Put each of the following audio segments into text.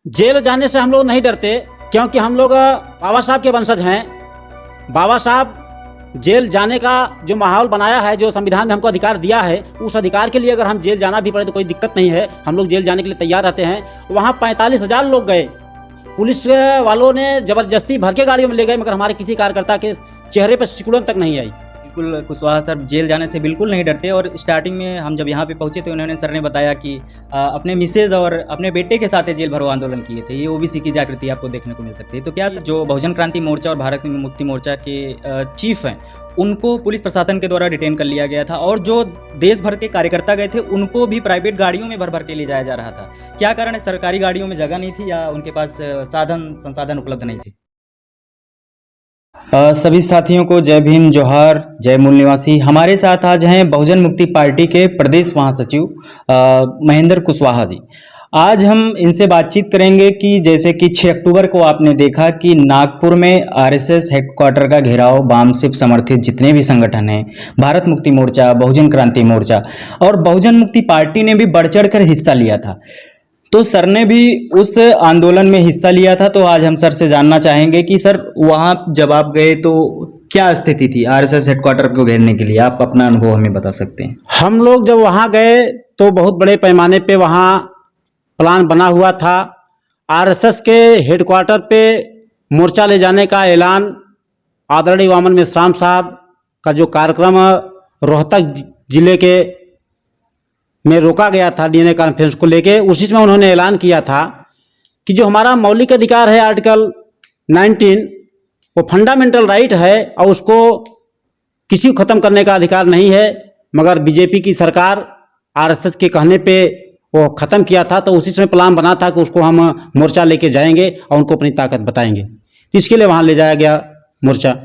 Jail जाने से हम लोग नहीं डरते, क्योंकि हम लोग बाबा साहब के वंशज हैं। बाबा साहब जेल जाने का जो माहौल बनाया है, जो संविधान में हमको अधिकार दिया है, उस अधिकार के लिए अगर हम जेल जाना भी पड़े तो कोई दिक्कत नहीं है। हम लोग जेल जाने के लिए तैयार रहते हैं। वहाँ 45,000 लोग गए, पुलिस वालों ने ज़बरदस्ती भर के गाड़ियों में ले गए, मगर हमारे किसी कार्यकर्ता के चेहरे पर सिकुड़न तक नहीं आई। बिल्कुल कुशवाहा सर जेल जाने से बिल्कुल नहीं डरते। और स्टार्टिंग में हम जब यहाँ पे पहुँचे तो उन्होंने सर ने बताया कि अपने मिसेज और अपने बेटे के साथ जेल भरो आंदोलन किए थे। ये ओबीसी की जागृति आपको देखने को मिल सकती है। तो क्या जो बहुजन क्रांति मोर्चा और भारत मुक्ति मोर्चा के चीफ हैं, उनको पुलिस प्रशासन के द्वारा डिटेन कर लिया गया था, और जो देश भर के कार्यकर्ता गए थे उनको भी प्राइवेट गाड़ियों में भर भर के ले जाया जा रहा था। क्या कारण है? सरकारी गाड़ियों में जगह नहीं थी या उनके पास साधन संसाधन उपलब्ध नहीं थे? सभी साथियों को जय भीम, जोहार, जय मूल निवासी। हमारे साथ आज हैं बहुजन मुक्ति पार्टी के प्रदेश महासचिव महेंद्र कुशवाहा जी। आज हम इनसे बातचीत करेंगे कि जैसे कि 6 अक्टूबर को आपने देखा कि नागपुर में आरएसएस हेडक्वार्टर का घेराव वाम से समर्थित जितने भी संगठन हैं, भारत मुक्ति मोर्चा, बहुजन क्रांति मोर्चा और बहुजन मुक्ति पार्टी ने भी बढ़ चढ़ कर हिस्सा लिया था। तो सर ने भी उस आंदोलन में हिस्सा लिया था। तो आज हम सर से जानना चाहेंगे कि सर वहाँ जब आप गए तो क्या स्थिति थी आरएसएस हेडक्वार्टर को घेरने के लिए? आप अपना अनुभव हमें बता सकते हैं। हम लोग जब वहाँ गए तो बहुत बड़े पैमाने पे वहाँ प्लान बना हुआ था। आरएसएस के हेडक्वार्टर पे मोर्चा ले जाने का ऐलान आदरणीय वामन मेश्राम साहब का जो कार्यक्रम रोहतक जिले के में रोका गया था डीएनए कॉन्फ्रेंस को लेके, उसी में उन्होंने ऐलान किया था कि जो हमारा मौलिक अधिकार है आर्टिकल 19, वो फंडामेंटल राइट है और उसको किसी को ख़त्म करने का अधिकार नहीं है। मगर बीजेपी की सरकार आरएसएस के कहने पे वो ख़त्म किया था। तो उसी समय प्लान बना था कि उसको हम मोर्चा लेके जाएंगे और उनको अपनी ताकत बताएंगे। तो इसके लिए वहाँ ले जाया गया मोर्चा।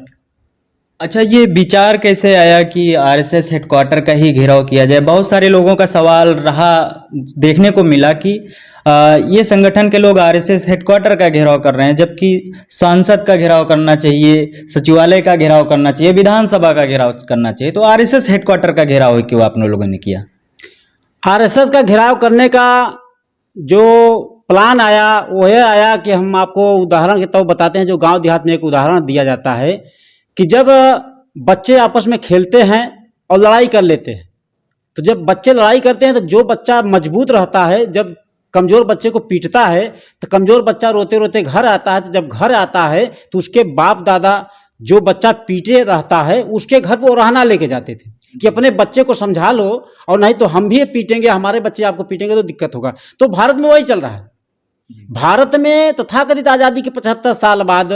अच्छा, ये विचार कैसे आया कि आरएसएस हेडक्वार्टर का ही घेराव किया जाए? बहुत सारे लोगों का सवाल रहा, देखने को मिला कि ये संगठन के लोग आरएसएस हेडक्वार्टर का घेराव कर रहे हैं, जबकि सांसद का घेराव करना चाहिए, सचिवालय का घेराव करना चाहिए, विधानसभा का घेराव करना चाहिए। तो आरएसएस हेडक्वार्टर का घेराव क्यों आप लोगों ने किया? आरएसएस का घेराव करने का जो प्लान आया वो ये आया कि हम आपको उदाहरण के तौर बताते हैं। जो गांव देहात में एक उदाहरण दिया जाता है कि जब बच्चे आपस में खेलते हैं और लड़ाई कर लेते हैं, तो जब बच्चे लड़ाई करते हैं तो जो बच्चा मजबूत रहता है, जब कमज़ोर बच्चे को पीटता है तो कमज़ोर बच्चा रोते रोते घर आता है। तो जब घर आता है तो उसके बाप दादा जो बच्चा पीटे रहता है उसके घर पर वो रहना लेके जाते थे कि अपने बच्चे को समझा लो, और नहीं तो हम भी पीटेंगे, हमारे बच्चे आपको पीटेंगे तो दिक्कत होगा। तो भारत में वही चल रहा है। भारत में तथाकथित आज़ादी के 75 साल बाद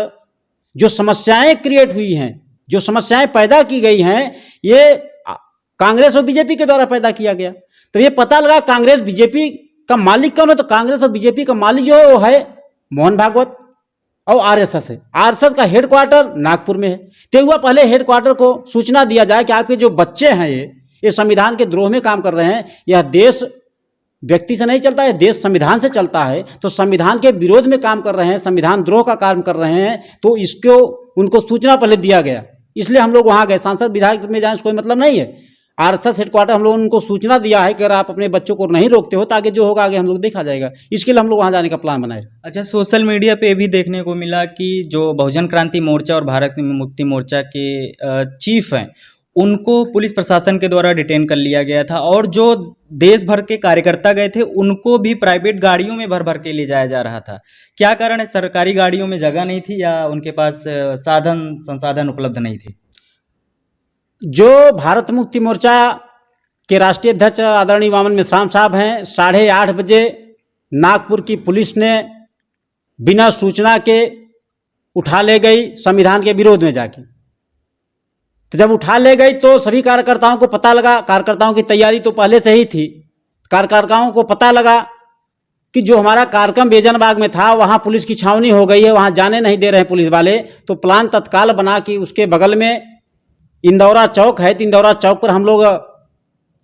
जो समस्याएं क्रिएट हुई हैं, जो समस्याएं पैदा की गई हैं, ये कांग्रेस और बीजेपी के द्वारा पैदा किया गया। तो ये पता लगा कांग्रेस बीजेपी का मालिक कौन है? तो कांग्रेस और बीजेपी का मालिक जो है वो है मोहन भागवत और आरएसएस है। आरएसएस का हेडक्वार्टर नागपुर में है। तो हुआ पहले हेडक्वार्टर को सूचना दिया जाए कि आपके जो बच्चे हैं ये संविधान के द्रोह में काम कर रहे हैं। यह देश व्यक्ति से नहीं चलता है, देश संविधान से चलता है। तो संविधान के विरोध में काम कर रहे हैं, संविधान द्रोह का काम कर रहे हैं, तो इसको उनको सूचना पहले दिया गया। इसलिए हम लोग वहाँ गए। सांसद विधायक में जाने से कोई मतलब नहीं है। आरएसएस हेडक्वार्टर हम लोगों ने उनको सूचना दिया है कि अगर आप अपने बच्चों को नहीं रोकते हो तो आगे जो होगा आगे हम लोग देखा जाएगा। इसके लिए हम लोग वहाँ जाने का प्लान बनाए। अच्छा, सोशल मीडिया पे भी देखने को मिला कि जो बहुजन क्रांति मोर्चा और भारत मुक्ति मोर्चा के चीफ हैं, उनको पुलिस प्रशासन के द्वारा डिटेन कर लिया गया था, और जो देश भर के कार्यकर्ता गए थे उनको भी प्राइवेट गाड़ियों में भर भर के ले जाया जा रहा था। क्या कारण है? सरकारी गाड़ियों में जगह नहीं थी या उनके पास साधन संसाधन उपलब्ध नहीं थे? जो भारत मुक्ति मोर्चा के राष्ट्रीय अध्यक्ष आदरणीय वामन मेश्राम साहब हैं, 8:30 बजे नागपुर की पुलिस ने बिना सूचना के उठा ले गई संविधान के विरोध में जाके। तो जब उठा ले गई तो सभी कार्यकर्ताओं को पता लगा, कार्यकर्ताओं की तैयारी तो पहले से ही थी, कार्यकर्ताओं को पता लगा कि जो हमारा कार्यक्रम बेजनबाग में था वहाँ पुलिस की छावनी हो गई है, वहाँ जाने नहीं दे रहे हैं पुलिस वाले। तो प्लान तत्काल बना कि उसके बगल में इंदौरा चौक है, तो इंदौरा चौक पर हम लोग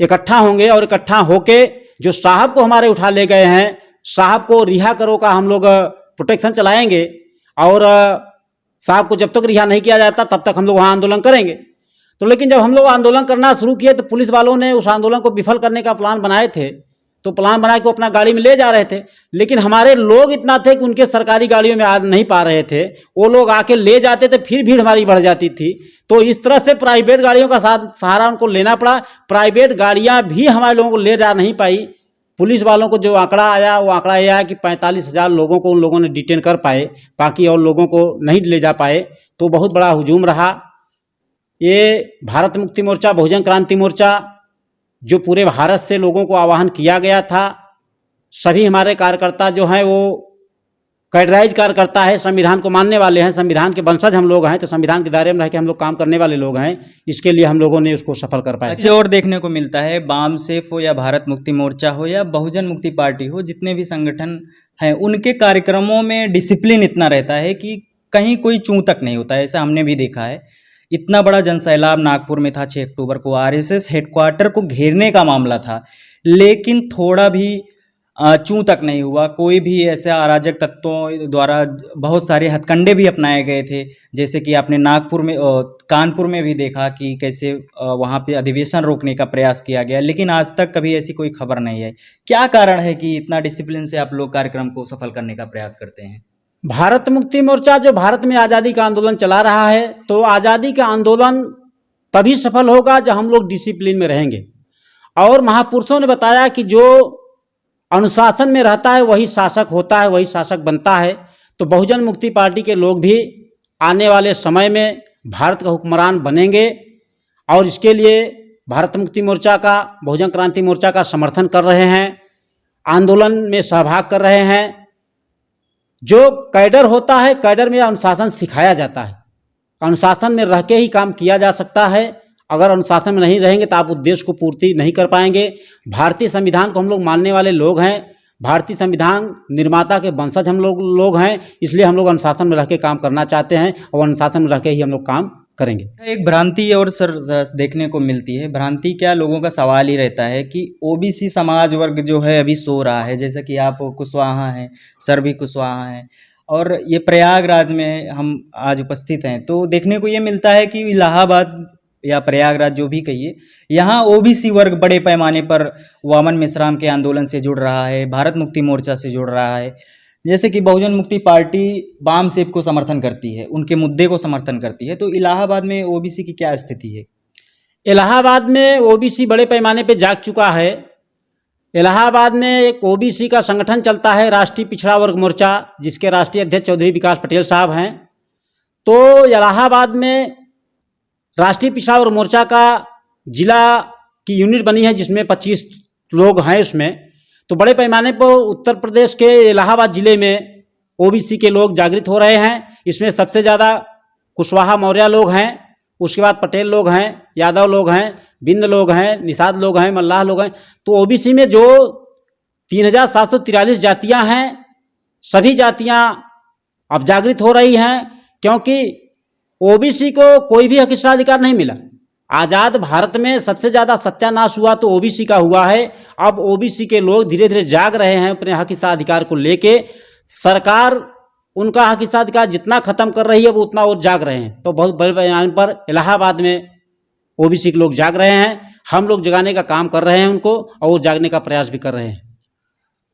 इकट्ठा होंगे, और इकट्ठा होके जो साहब को हमारे उठा ले गए हैं, साहब को रिहा करो का हम लोग प्रोटेक्शन चलाएंगे, और साहब को जब तक रिहा नहीं किया जाता तब तक हम लोग वहाँ आंदोलन करेंगे। तो लेकिन जब हम लोग आंदोलन करना शुरू किए तो पुलिस वालों ने उस आंदोलन को विफल करने का प्लान बनाए थे। तो प्लान बना के वो अपना गाड़ी में ले जा रहे थे, लेकिन हमारे लोग इतना थे कि उनके सरकारी गाड़ियों में आ नहीं पा रहे थे, वो लोग आके ले जाते थे, फिर भीड़ हमारी बढ़ जाती थी। तो इस तरह से प्राइवेट गाड़ियों का सहारा उनको लेना पड़ा। प्राइवेट गाड़ियां भी हमारे लोगों को ले जा नहीं पाई। पुलिस वालों को जो आंकड़ा आया वो आंकड़ा यह है कि 45,000 लोगों को उन लोगों ने डिटेन कर पाए, बाकी और लोगों को नहीं ले जा पाए। तो बहुत बड़ा हुजूम रहा। ये भारत मुक्ति मोर्चा, बहुजन क्रांति मोर्चा जो पूरे भारत से लोगों को आह्वान किया गया था, सभी हमारे कार्यकर्ता जो हैं वो कैडराइज कार्यकर्ता है, संविधान को मानने वाले हैं, संविधान के वंशज हम लोग हैं, तो संविधान के दायरे में रह के हम लोग काम करने वाले लोग हैं। इसके लिए हम लोगों ने उसको सफल कर पाया। अच्छा, और देखने को मिलता है बाम सेफ हो या भारत मुक्ति मोर्चा हो या बहुजन मुक्ति पार्टी हो, जितने भी संगठन हैं उनके कार्यक्रमों में डिसिप्लिन इतना रहता है कि कहीं कोई चूं तक नहीं होता है। ऐसा हमने भी देखा है। इतना बड़ा जनसैलाब नागपुर में था 6 अक्टूबर को, आरएसएस हेडक्वार्टर को घेरने का मामला था, लेकिन थोड़ा भी चूं तक नहीं हुआ। कोई भी ऐसे अराजक तत्वों द्वारा बहुत सारे हथकंडे भी अपनाए गए थे, जैसे कि आपने नागपुर में कानपुर में भी देखा कि कैसे वहाँ पे अधिवेशन रोकने का प्रयास किया गया, लेकिन आज तक कभी ऐसी कोई खबर नहीं है। क्या कारण है कि इतना डिसिप्लिन से आप लोग कार्यक्रम को सफल करने का प्रयास करते हैं? भारत मुक्ति मोर्चा जो भारत में आज़ादी का आंदोलन चला रहा है, तो आज़ादी का आंदोलन तभी सफल होगा जब हम लोग डिसिप्लिन में रहेंगे। और महापुरुषों ने बताया कि जो अनुशासन में रहता है वही शासक होता है, वही शासक बनता है। तो बहुजन मुक्ति पार्टी के लोग भी आने वाले समय में भारत का हुक्मरान बनेंगे और इसके लिए भारत मुक्ति मोर्चा का, बहुजन क्रांति मोर्चा का समर्थन कर रहे हैं, आंदोलन में सहभाग कर रहे हैं। जो कैडर होता है, कैडर में अनुशासन सिखाया जाता है। अनुशासन में रह के ही काम किया जा सकता है। अगर अनुशासन में नहीं रहेंगे तो आप उद्देश्य को पूर्ति नहीं कर पाएंगे। भारतीय संविधान को हम लोग मानने वाले लोग हैं, भारतीय संविधान निर्माता के वंशज हम लोग हैं, इसलिए हम लोग अनुशासन में रह के काम करना चाहते हैं और अनुशासन में रह के ही हम लोग काम करेंगे। एक भ्रांति और सर देखने को मिलती है। भ्रांति क्या, लोगों का सवाल ही रहता है कि ओबीसी समाज वर्ग जो है अभी सो रहा है, जैसे कि आप कुशवाहा हैं, सर भी कुशवाहा हैं, और ये प्रयागराज में हम आज उपस्थित हैं। तो देखने को ये मिलता है कि इलाहाबाद या प्रयागराज जो भी कहिए, यहाँ ओबीसी वर्ग बड़े पैमाने पर वामन मिश्राम के आंदोलन से जुड़ रहा है, भारत मुक्ति मोर्चा से जुड़ रहा है। जैसे कि बहुजन मुक्ति पार्टी बाम सेफ को समर्थन करती है, उनके मुद्दे को समर्थन करती है। तो इलाहाबाद में ओबीसी की क्या स्थिति है? इलाहाबाद में ओबीसी बड़े पैमाने पे जाग चुका है। इलाहाबाद में एक ओबीसी का संगठन चलता है, राष्ट्रीय पिछड़ा वर्ग मोर्चा, जिसके राष्ट्रीय अध्यक्ष चौधरी विकास पटेल साहब हैं। तो इलाहाबाद में राष्ट्रीय पिछड़ा वर्ग मोर्चा का जिला की यूनिट बनी है, जिसमें 25 लोग हैं उसमें। तो बड़े पैमाने पर उत्तर प्रदेश के इलाहाबाद ज़िले में ओबीसी के लोग जागृत हो रहे हैं। इसमें सबसे ज़्यादा कुशवाहा मौर्य लोग हैं, उसके बाद पटेल लोग हैं, यादव लोग हैं, बिंद लोग हैं, निषाद लोग हैं, मल्लाह लोग हैं। तो ओबीसी में जो 3743 जातियां हैं, सभी जातियां अब जागृत हो रही हैं, क्योंकि ओबीसी को कोई भी हक अधिकार नहीं मिला। आज़ाद भारत में सबसे ज़्यादा सत्यानाश हुआ तो ओबीसी का हुआ है। अब ओबीसी के लोग धीरे धीरे जाग रहे हैं अपने हक अधिकार को लेके। सरकार उनका हक अधिकार जितना खत्म कर रही है वो उतना वो जाग रहे हैं। तो बहुत बड़े पैमाने पर इलाहाबाद में ओबीसी के लोग जाग रहे हैं। हम लोग जगाने का काम कर रहे हैं उनको, और वो जागने का प्रयास भी कर रहे हैं।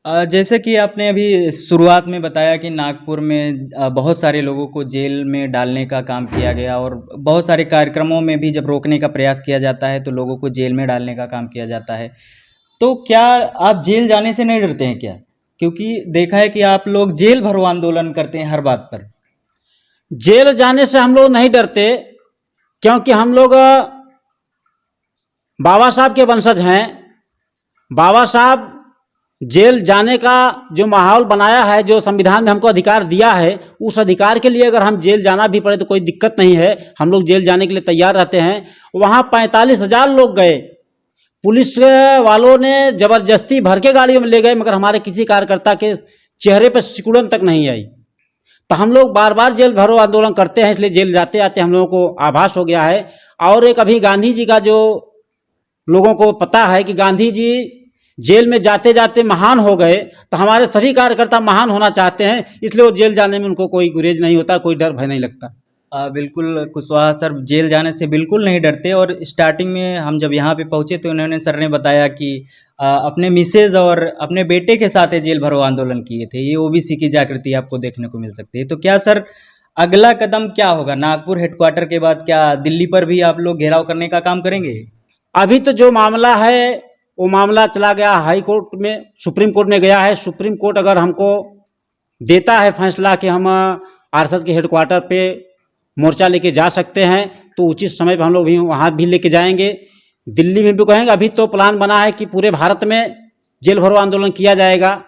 जैसे कि आपने अभी शुरुआत में बताया कि नागपुर में बहुत सारे लोगों को जेल में डालने का काम किया गया, और बहुत सारे कार्यक्रमों में भी जब रोकने का प्रयास किया जाता है तो लोगों को जेल में डालने का काम किया जाता है। तो क्या आप जेल जाने से नहीं डरते हैं क्या? क्योंकि देखा है कि आप लोग जेल भरो आंदोलन करते हैं हर बात पर। जेल जाने से हम लोग नहीं डरते, क्योंकि हम लोग बाबा साहब के वंशज हैं। बाबा साहब जेल जाने का जो माहौल बनाया है, जो संविधान में हमको अधिकार दिया है, उस अधिकार के लिए अगर हम जेल जाना भी पड़े तो कोई दिक्कत नहीं है। हम लोग जेल जाने के लिए तैयार रहते हैं। वहाँ 45,000 लोग गए, पुलिस वालों ने ज़बरदस्ती भर के गाड़ियों में ले गए, मगर हमारे किसी कार्यकर्ता के चेहरे पर सिकुड़न तक नहीं आई। तो हम लोग बार बार जेल भरो आंदोलन करते हैं, इसलिए जेल जाते आते हम लोगों को आभास हो गया है। और एक अभी गांधी जी का जो लोगों को पता है कि गांधी जी जेल में जाते जाते महान हो गए, तो हमारे सभी कार्यकर्ता महान होना चाहते हैं, इसलिए वो जेल जाने में उनको कोई गुरेज नहीं होता, कोई डर भय नहीं लगता। बिल्कुल कुशवाहा सर जेल जाने से बिल्कुल नहीं डरते, और स्टार्टिंग में हम जब यहाँ पे पहुँचे तो उन्होंने सर ने बताया कि अपने मिसेज और अपने बेटे के साथ ये जेल भरो आंदोलन किए थे। ये ओबीसी की जागृति आपको देखने को मिल सकती है। तो क्या सर अगला कदम क्या होगा? नागपुर हेडक्वार्टर के बाद क्या दिल्ली पर भी आप लोग घेराव करने का काम करेंगे? अभी तो जो मामला है वो मामला चला गया हाई कोर्ट में, सुप्रीम कोर्ट में गया है। सुप्रीम कोर्ट अगर हमको देता है फैसला कि हम आरएसएस के हेडक्वार्टर पे मोर्चा लेके जा सकते हैं, तो उचित समय पर हम लोग भी वहाँ भी लेके जाएंगे। दिल्ली में भी कहेंगे। अभी तो प्लान बना है कि पूरे भारत में जेल भरो आंदोलन किया जाएगा।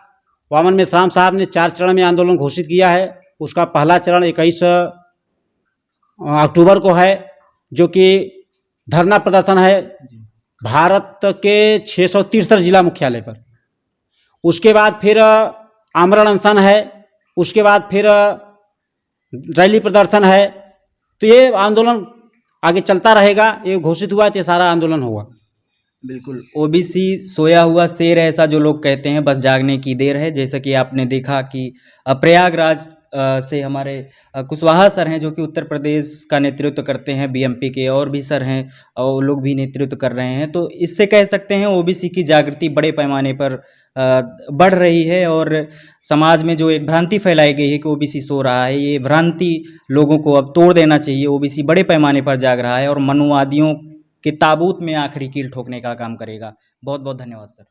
वामन मेश्राम साहब ने 4 चरण में आंदोलन घोषित किया है। उसका पहला चरण 21 अक्टूबर को है, जो कि धरना प्रदर्शन है भारत के 663 जिला मुख्यालय पर। उसके बाद फिर आमरण अनशन है। उसके बाद फिर रैली प्रदर्शन है। तो ये आंदोलन आगे चलता रहेगा। ये घोषित हुआ तो ये सारा आंदोलन होगा। बिल्कुल, ओबीसी सोया हुआ शेर है, ऐसा जो लोग कहते हैं, बस जागने की देर है। जैसा कि आपने देखा कि प्रयागराज से हमारे कुशवाहा सर हैं, जो कि उत्तर प्रदेश का नेतृत्व करते हैं, बीएमपी के और भी सर हैं और वो लोग भी नेतृत्व कर रहे हैं। तो इससे कह सकते हैं ओबीसी की जागृति बड़े पैमाने पर बढ़ रही है, और समाज में जो एक भ्रांति फैलाई गई है कि ओबीसी सो रहा है, ये भ्रांति लोगों को अब तोड़ देना चाहिए। ओबीसी बड़े पैमाने पर जाग रहा है और मनुवादियों के ताबूत में आखिरी कील ठोकने का काम करेगा। बहुत बहुत धन्यवाद सर।